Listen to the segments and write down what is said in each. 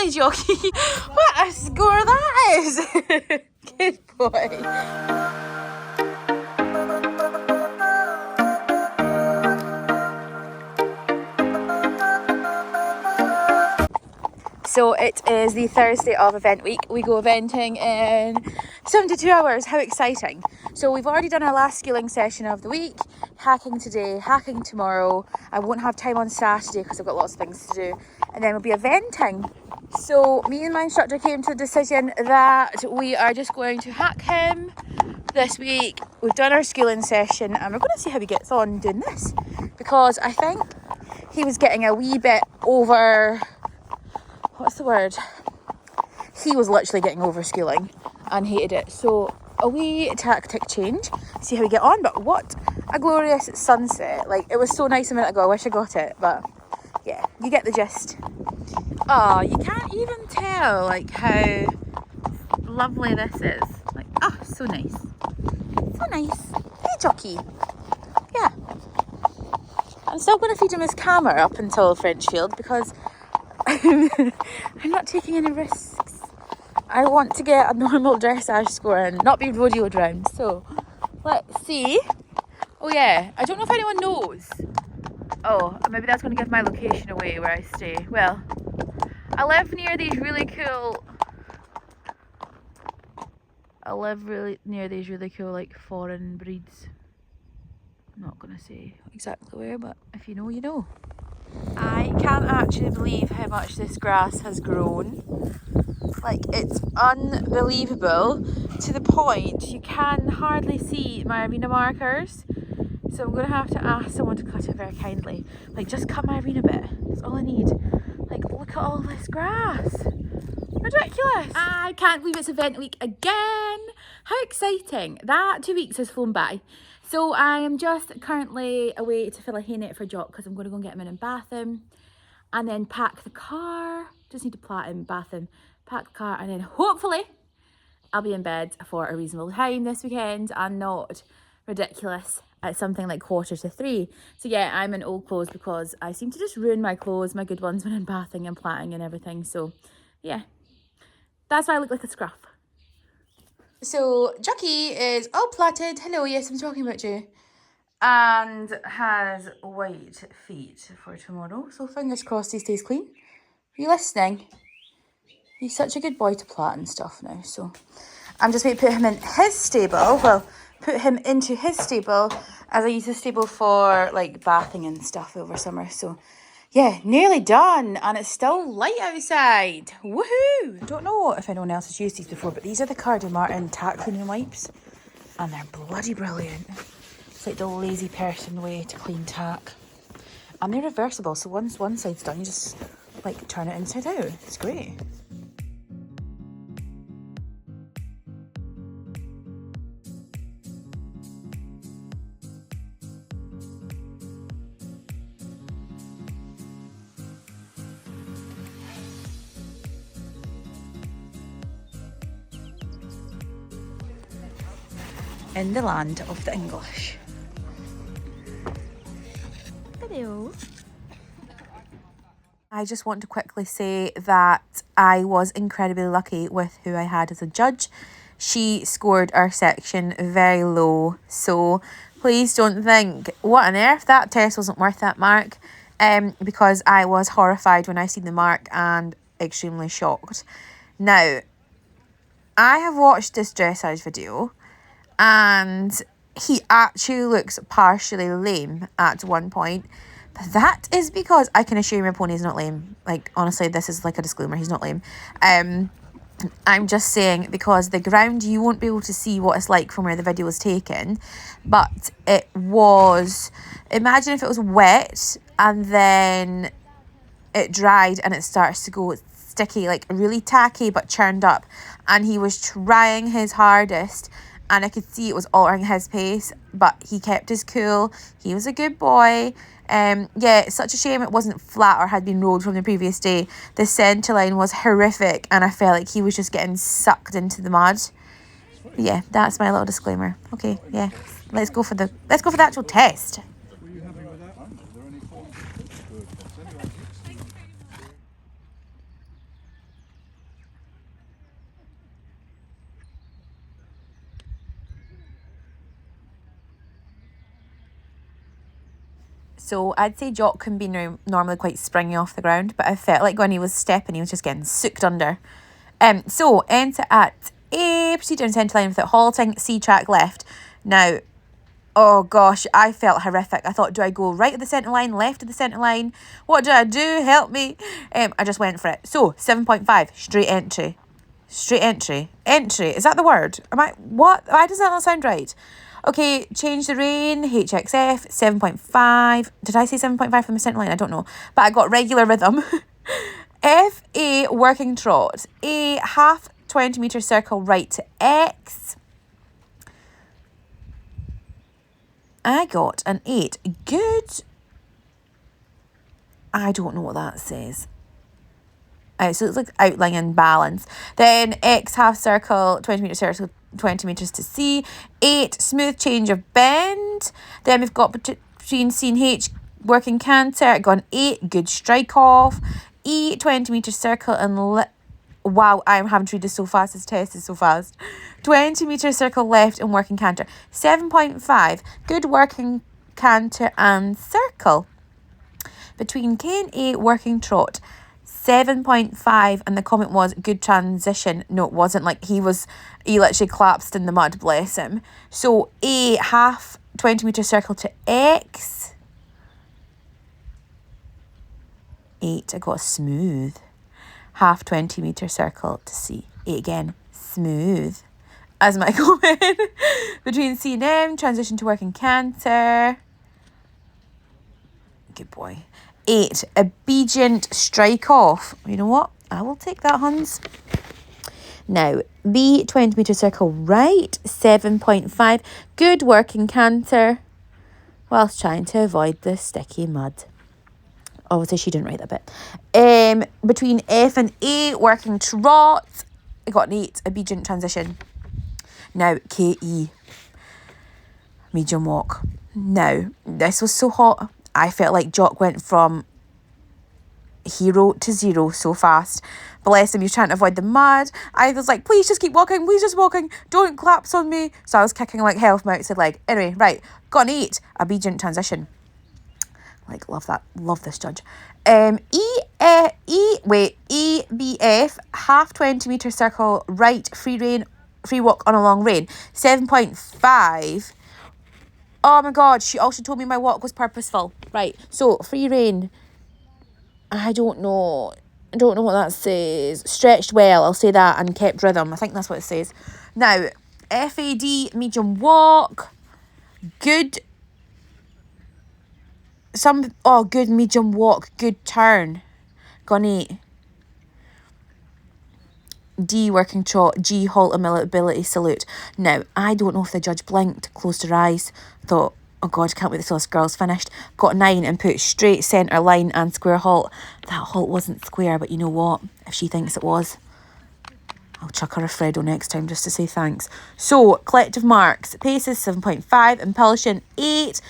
Lovely, Jockey. What a score that is. Good boy. So it is the Thursday of event week. We go eventing in 72 hours. How exciting. So we've already done our last skilling session of the week. Hacking today, hacking tomorrow. I won't have time on Saturday because I've got lots of things to do. And then we'll be eventing. So me and my instructor came to the decision that we are just going to hack him this week. We've done our skilling session and we're going to see how he gets on doing this. Because I think he was getting a wee bit over... What's the word? He was literally getting over schooling and hated it. So a wee tactic change, see how we get on. But what a glorious sunset. Like, it was so nice a minute ago. I wish I got it, but yeah, you get the gist. Oh, you can't even tell like how lovely this is. Like, ah, oh, so nice. So nice. Hey, Jockey. Yeah. I'm still going to feed him his camera up until Frenchfield because I'm not taking any risks. I want to get a normal dressage score and not be rodeoed round. So let's see. Oh yeah, I don't know if anyone knows. Oh, maybe that's going to give my location away where I stay. Well, I live near these really cool like foreign breeds. I'm not going to say exactly where, but if you know, you know. I can't actually believe how much this grass has grown. Like, it's unbelievable to the point you can hardly see my arena markers. So I'm going to have to ask someone to cut it very kindly. Like, just cut my arena bit. That's all I need. Like, look at all this grass. Ridiculous. I can't believe it's event week again. How exciting. That 2 weeks has flown by. So I am just currently away to fill a hay net for Jock because I'm going to go and get him in and bath him. And then pack the car. Just need to plait him, bath him, pack the car. And then hopefully I'll be in bed for a reasonable time this weekend and not ridiculous at something like 2:45. So yeah, I'm in old clothes because I seem to just ruin my clothes, my good ones, when I'm bathing and plaiting and everything. So yeah, that's why I look like a scruff. So Jockey is all plaited. Hello, yes, I'm talking about you. And has white feet for tomorrow. So fingers crossed he stays clean. Are you listening? He's such a good boy to plait and stuff now. So I'm just going to put him in his stable. Well, put him into his stable as I use the stable for like bathing and stuff over summer. So yeah, nearly done, and it's still light outside. Woohoo! I don't know if anyone else has used these before, but these are the Cardi Martin tack cleaning wipes, and they're bloody brilliant. It's like the lazy person way to clean tack, and they're reversible. So once one side's done, you just like turn it inside out. It's great. In the land of the English. Hello. I just want to quickly say that I was incredibly lucky with who I had as a judge. She scored our section very low, so please don't think, what on earth, that test wasn't worth that mark, because I was horrified when I seen the mark and extremely shocked. Now, I have watched this dressage video, and he actually looks partially lame at one point. But that is because I can assure you my pony is not lame. Like, honestly, this is like a disclaimer. He's not lame. I'm just saying because the ground, you won't be able to see what it's like from where the video was taken. But it was... Imagine if it was wet and then it dried and it starts to go sticky, like really tacky but churned up. And he was trying his hardest. And I could see it was altering his pace, but he kept his cool. He was a good boy. Yeah, it's such a shame it wasn't flat or had been rolled from the previous day. The centre line was horrific, and I felt like he was just getting sucked into the mud. But yeah, that's my little disclaimer. Okay, yeah, let's go for the actual test. So I'd say Jock can be normally quite springy off the ground, but I felt like when he was stepping, he was just getting soaked under. So enter at A, proceed down centre line without halting, C track left. Now, oh gosh, I felt horrific. I thought, do I go right of the centre line, left of the centre line? What do I do? Help me. I just went for it. So 7.5, straight entry. Straight entry. Entry, is that the word? What? Why does that not sound right? Okay, change the rein, HXF, 7.5. Did I say 7.5 from the centre line? I don't know. But I got regular rhythm. FA, working trot. A, half 20 metre circle right to X. I got an 8. Good. I don't know what that says. So it's like outline and balance. Then X, half circle, 20 metre circle, 20 metres to C. 8, smooth change of bend. Then we've got between C and H, working canter. I got an 8, good strike off. E, 20 metre circle and wow, I'm having to read this so fast. This test is so fast. 20 metre circle left and working canter. 7.5, good working canter and circle. Between K and A, working trot. 7.5, and the comment was good transition. No, it wasn't. Like he literally collapsed in the mud, bless him. So A, half 20 metre circle to X. 8, I got smooth. Half 20 metre circle to C. 8 again, smooth. As my comment. Between C and M, transition to working canter. Good boy. 8, obedient strike off. You know what? I will take that, Huns. Now, B, 20 metre circle right, 7.5. Good working canter, whilst trying to avoid the sticky mud. Obviously, she didn't write that bit. Between F and A, working trot. I got an 8, obedient transition. Now, KE, medium walk. Now, this was so hot. I felt like Jock went from hero to zero so fast. Bless him, he was trying to avoid the mud. I was like, please just keep walking, please just walking. Don't collapse on me. So I was kicking like hell from outside leg. Anyway, right, got an 8, obedient transition. Like, love that. Love this judge. EBF, half 20 metre circle, right, free walk on a long rein. 7.5. Oh my God, she also told me my walk was purposeful. Right, so free rein. I don't know what that says. Stretched well, I'll say that, and kept rhythm. I think that's what it says. Now, FAD, medium walk. Good medium walk, good turn. Gone 8. D, working trot. G, halt ability salute. Now, I don't know if the judge blinked, closed her eyes, thought, oh God, can't wait till this girl's finished. Got 9 and put straight centre line and square halt. That halt wasn't square, but you know what? If she thinks it was, I'll chuck her a Freddo next time just to say thanks. So, collective marks. Pace is 7.5. Impulsion, 8.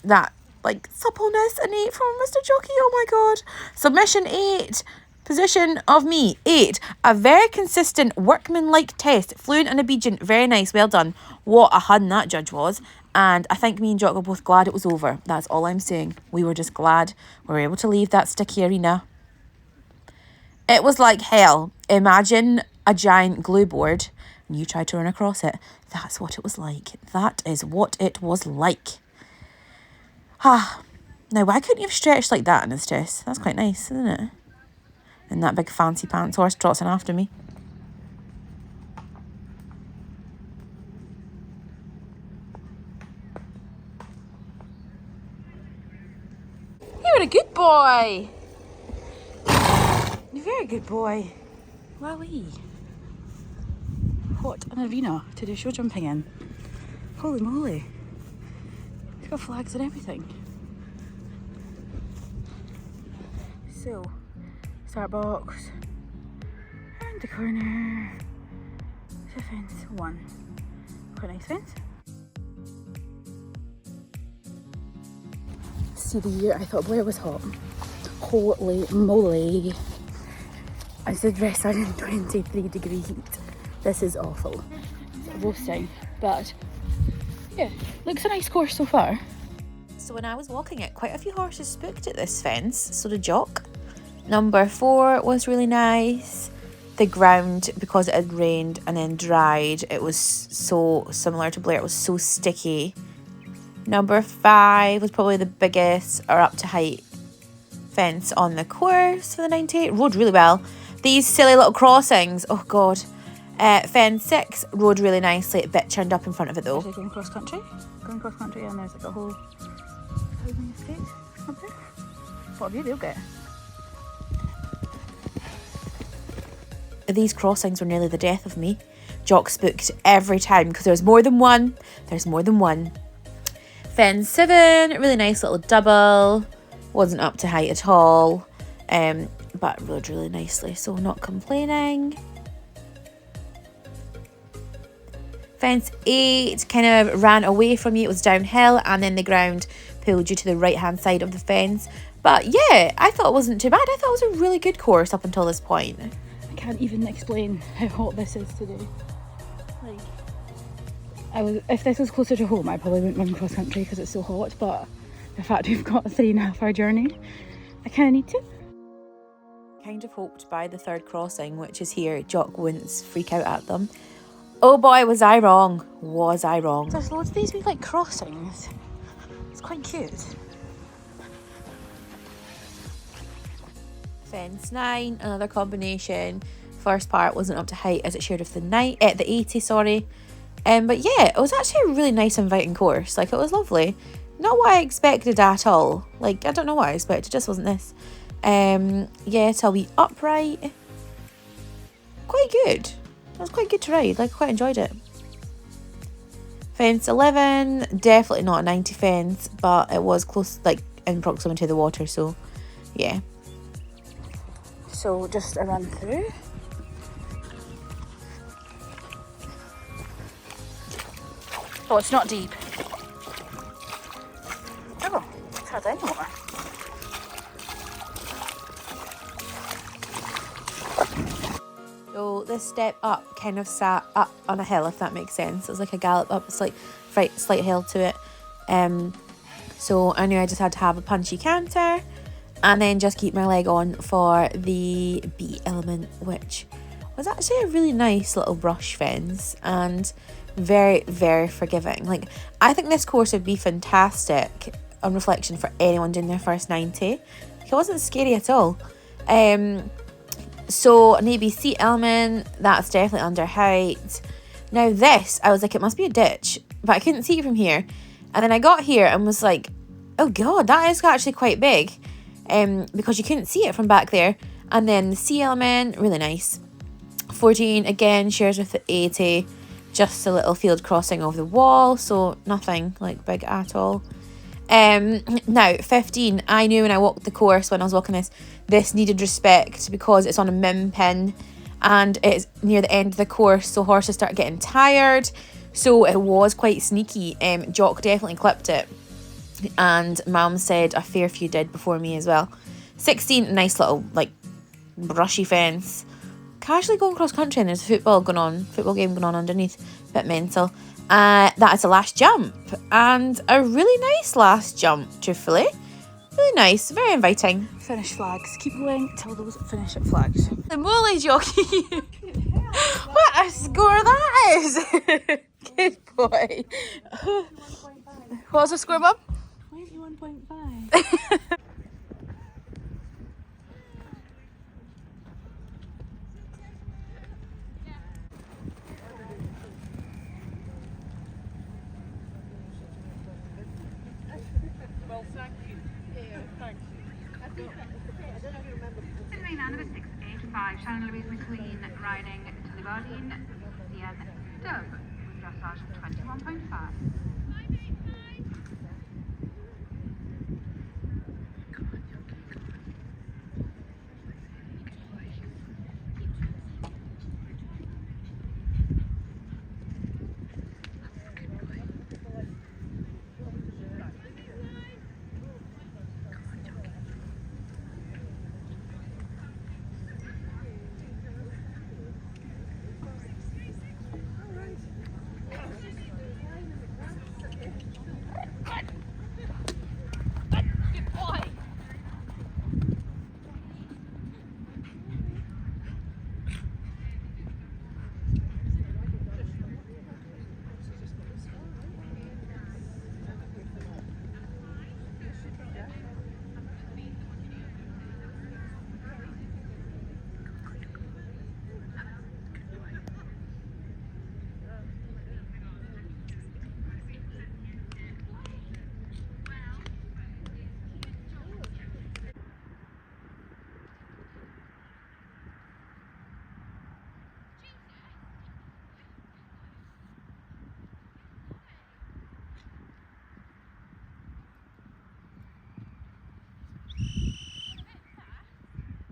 That, like, suppleness, an 8 from Mr. Jockey. Oh my God. Submission, 8. Position of me, 8. A very consistent workmanlike test. Fluent and obedient. Very nice. Well done. What a hun that judge was. And I think me and Jock were both glad it was over. That's all I'm saying. We were just glad we were able to leave that sticky arena. It was like hell. Imagine a giant glue board and you tried to run across it. That's what it was like. That is what it was like. Now, why couldn't you have stretched like that in his chest? That's quite nice, isn't it? And that big fancy pants horse trotting after me. You're a good boy. You're a very good boy. Wowee. What an arena to do show jumping in. Holy moly. It's got flags and everything. So, start box, around the corner, to fence 1. Quite nice fence. See the year, I thought Blair was hot. Holy moly. I said rest on 23-degree heat. This is awful. It's roasting, but yeah, looks a nice course so far. So when I was walking it, quite a few horses spooked at this fence, so did Jock. Number 4 was really nice. The ground, because it had rained and then dried, it was so similar to Blair. It was so sticky. Number 5 was probably the biggest or up to height fence on the course for the 98. Rode really well. These silly little crossings, oh god. Fence 6 rode really nicely. A bit turned up in front of it though. Going cross country, and there's like a whole housing estate up there. What a view they'll get. These crossings were nearly the death of me. Jock spooked every time because there's more than one. Fence 7, really nice little double. Wasn't up to height at all, but rode really nicely, so not complaining. Fence 8 kind of ran away from you. It was downhill and then the ground pulled you to the right hand side of the fence. But yeah, I thought it wasn't too bad. I thought it was a really good course up until this point. I can't even explain how hot this is today. Like, if this was closer to home, I probably wouldn't run cross country because it's so hot, but the fact we've got a 3.5 hour journey, I kind of need to. Kind of hoped by the third crossing, which is here, Jock wouldn't freak out at them. Oh boy, was I wrong. There's loads of these wee like crossings. It's quite cute. Fence 9, another combination. First part wasn't up to height as it should with the 80, sorry. But yeah, it was actually a really nice inviting course. Like, it was lovely. Not what I expected at all. Like, I don't know what I expected, it just wasn't this. Yeah, it's a wee upright. Quite good. It was quite good to ride. Like, I quite enjoyed it. Fence 11, definitely not a 90 fence, but it was close, like, in proximity to the water, so yeah. So just a run through. Oh, it's not deep. Oh, it's hard anymore. So this step up kind of sat up on a hill, if that makes sense. It was like a gallop up, a slight hill to it. So I knew I just had to have a punchy canter and then just keep my leg on for the B element, which was actually a really nice little brush fence and very, very forgiving. Like, I think this course would be fantastic on reflection for anyone doing their first 90. Like, it wasn't scary at all. So an ABC element, that's definitely under height. Now this, I was like, it must be a ditch, but I couldn't see it from here. And then I got here and was like, oh god, that is actually quite big, because you couldn't see it from back there. And then the C element, really nice. 14 again shares with the 80, just a little field crossing over the wall, so nothing like big at all. Now 15, I knew when I walked the course, when I was walking this needed respect because it's on a mim pin and it's near the end of the course, so horses start getting tired, so it was quite sneaky. Jock definitely clipped it and Mum said a fair few did before me as well. 16, nice little like brushy fence, casually going cross country, and there's a football game going on underneath. Bit mental. That is the last jump, and a really nice last jump, truthfully. Really nice, very inviting. Finish flags. Keep going till those finish at flags. The Molly jockey. What a score that is. Good boy. What was the score, Mum? 21.5. Number 685, Shannon Louise McQueen riding to the Guardian, CN Dove, with dressage of 21.5.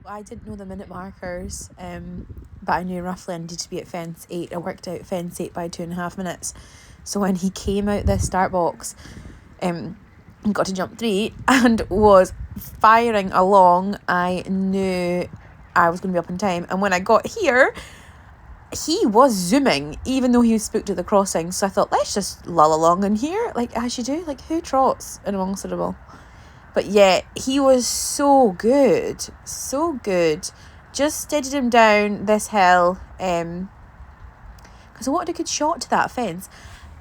I didn't know the minute markers, but I knew roughly I needed to be at fence 8. I worked out fence 8 by 2.5 minutes. So when he came out this start box, he got to jump 3 and was firing along, I knew I was going to be up in time. And when I got here, he was zooming, even though he was spooked at the crossing. So I thought, let's just lull along in here, like as you do. Like, who trots in a Monsterable? But yeah, he was so good. So good. Just steadied him down this hill. Because I wanted a good shot to that fence.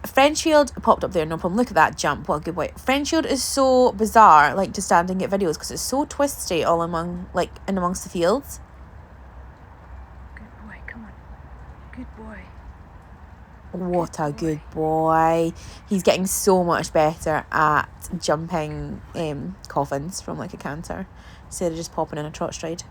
Frenchfield popped up there, no problem. Look at that jump. What a good boy. Frenchfield is so bizarre, like, to stand and get videos, because it's so twisty all among, like, in amongst the fields. Good boy, come on. Good boy. What a good boy. He's getting so much better at jumping coffins from, like, a canter, instead of just popping in a trot stride.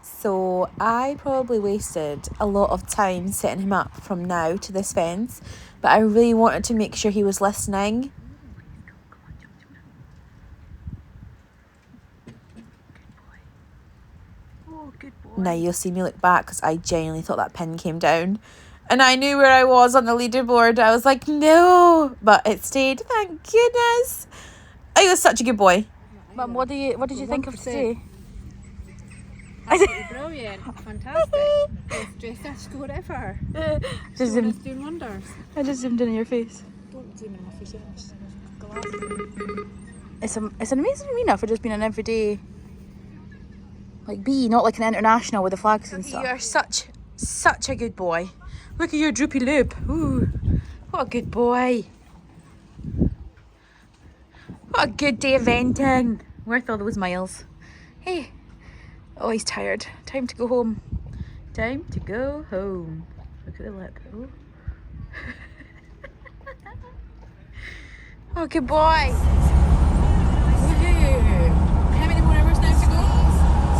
So I probably wasted a lot of time setting him up from now to this fence, but I really wanted to make sure he was listening. Oh, good boy. Now you'll see me look back, because I genuinely thought that pin came down and I knew where I was on the leaderboard. I was like, no, but it stayed, thank goodness. He was such a good boy. Mum, what did you think of today? Absolutely brilliant, fantastic. Best dressage score ever. Just Showing us doing wonders. I just zoomed in on your face. Don't zoom in my face, It's an amazing arena for just being an everyday, like, bee, not like an international with the flags and stuff. You are such a good boy. Look at your droopy lip. Ooh, what a good boy. What a good day eventing. Worth all those miles. Hey. Oh, he's tired. Time to go home. Time to go home. Look at the lip. Oh, oh, good boy. How many more hours now to go?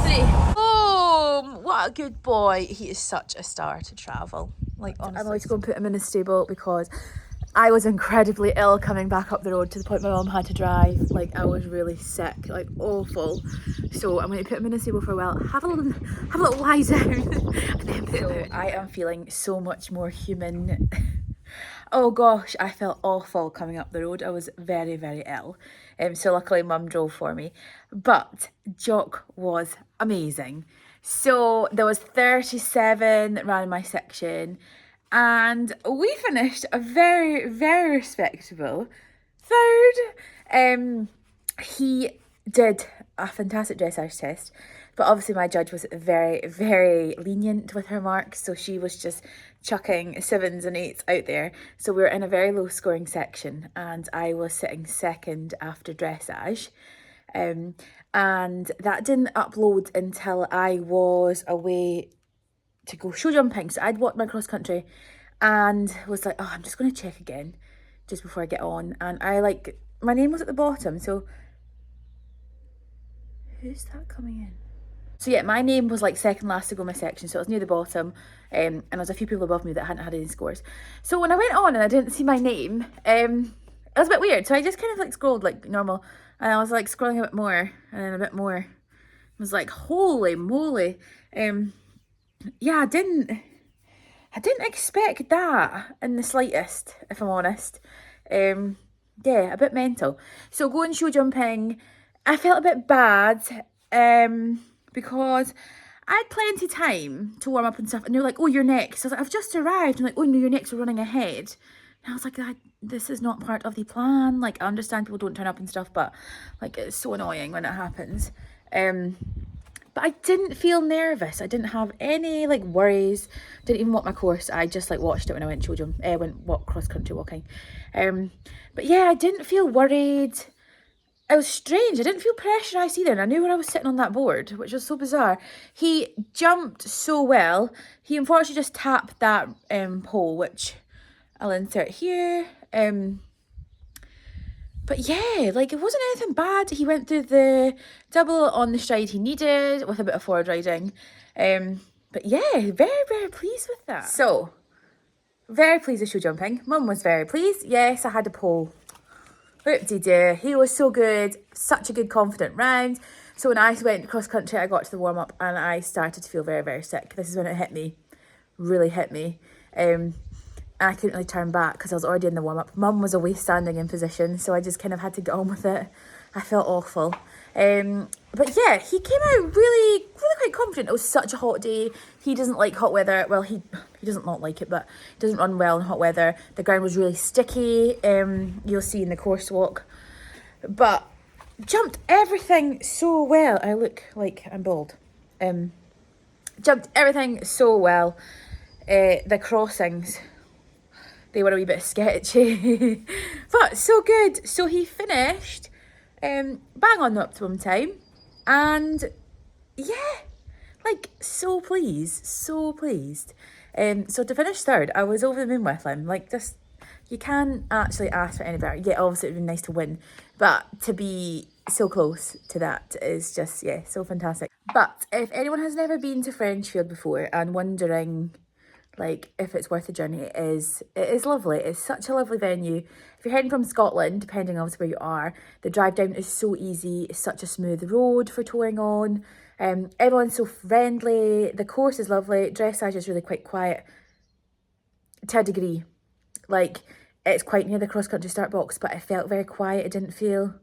3. Oh, what a good boy. He is such a star to travel. Like, honestly. I'm going to go and put him in a stable, because I was incredibly ill coming back up the road, to the point my mum had to drive. Like, I was really sick, like awful. So I'm going to put him in a stable for a while, have a little lie down, and then put him out. I am feeling so much more human. Oh gosh, I felt awful coming up the road. I was very, very ill. So luckily mum drove for me. But Jock was amazing. So there was 37 that ran in my section, and we finished a very, very respectable 3rd. He did a fantastic dressage test, but obviously my judge was very, very lenient with her marks, so she was just chucking 7s and 8s out there. So we were in a very low scoring section, and I was sitting 2nd after dressage. And that didn't upload until I was away to go show jumping. So I'd walked my cross country and was like, oh, I'm just going to check again just before I get on. And my name was at the bottom, so who's that coming in? So yeah, my name was like 2nd last to go my section, so it was near the bottom, and there was a few people above me that hadn't had any scores. So when I went on and I didn't see my name, it was a bit weird. So I just kind of like scrolled like normal, and I was like scrolling a bit more and then a bit more. I was like, holy moly. Yeah, I didn't expect that in the slightest, if I'm honest. Yeah, a bit mental. So going show jumping, I felt a bit bad, because I had plenty of time to warm up and stuff, and they were like, oh, you're next. So I was like, I've just arrived. And like, oh no, you're next, we're running ahead. And I was like, this is not part of the plan. Like, I understand people don't turn up and stuff, but like, it's so annoying when it happens. But I didn't feel nervous. I didn't have any like worries. Didn't even walk my course. I just like watched it when I went cross country walking. But yeah, I didn't feel worried. It was strange. I didn't feel pressurised either, and I knew where I was sitting on that board, which was so bizarre. He jumped so well. He unfortunately just tapped that pole, which I'll insert here. But yeah, like, it wasn't anything bad. He went through the double on the stride he needed with a bit of forward riding. But yeah, very, very pleased with that. So, Very pleased with show jumping. Mum was very pleased. Yes, I had a pole. Whoop-de-doo. He was so good. Such a good, confident round. So when I went cross country, I got to the warm-up and I started to feel very, very sick. This is when it hit me. Really hit me. And I couldn't really turn back because I was already in the warm-up. Mum was away standing in position, so I just kind of had to get on with it. I felt awful. But yeah, he came out really quite confident. It was such a hot day. He doesn't like hot weather. Well, he doesn't not like it, but he doesn't run well in hot weather. The ground was really sticky. You'll see in the course walk. But jumped everything so well. I look like I'm bald. Jumped everything so well. The crossings, they were a wee bit sketchy, but so good. So he finished bang on the optimum time, and yeah, like so pleased. So to finish third, I was over the moon with him. Like, just, you can't actually ask for any better. Yeah, obviously it would be nice to win, but to be so close to that is just, yeah, so fantastic. But if anyone has never been to Frenchfield before and wondering like if it's worth the journey, it is lovely. It's such a lovely venue. If you're heading from Scotland, depending on where you are, the drive down is so easy. It's such a smooth road for touring on. Everyone's so friendly. The course is lovely. Dressage is really quite quiet to a degree. Like, it's quite near the cross country start box, but it felt very quiet. It didn't feel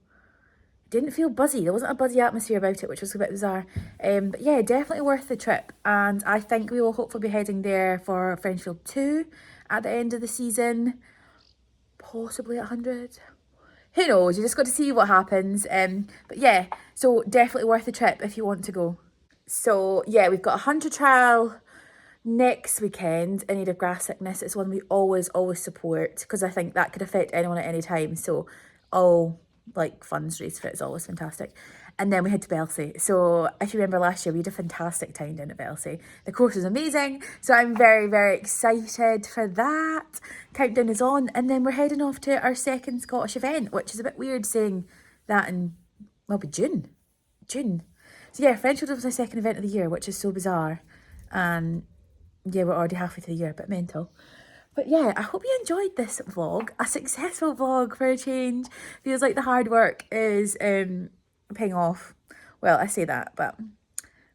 buzzy. There wasn't a buzzy atmosphere about it, which was a bit bizarre. But yeah, definitely worth the trip. And I think we will hopefully be heading there for Frenchfield 2 at the end of the season. Possibly at 100. Who knows? You just got to see what happens. But yeah, so definitely worth the trip if you want to go. So yeah, we've got a 100 trial next weekend in Need of Grass Sickness. It's one we always support, because I think that could affect anyone at any time. So all like funds raised for it is always fantastic. And then we head to Belsay. So if you remember last year, we had a fantastic time down at Belsay. The course was amazing, so I'm very excited for that. Countdown is on, and then we're heading off to our second Scottish event, which is a bit weird saying that in, well, it'll be June. So yeah, Frenchfield was my second event of the year, which is so bizarre. And yeah, we're already halfway through the year, a bit mental. But yeah, I hope you enjoyed this vlog. A successful vlog for a change. Feels like the hard work is paying off. Well, I say that, but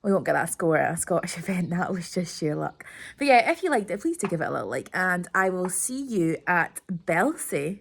we won't get that score at a Scottish event. That was just sheer luck. But yeah, if you liked it, please do give it a little like. And I will see you at Belsay.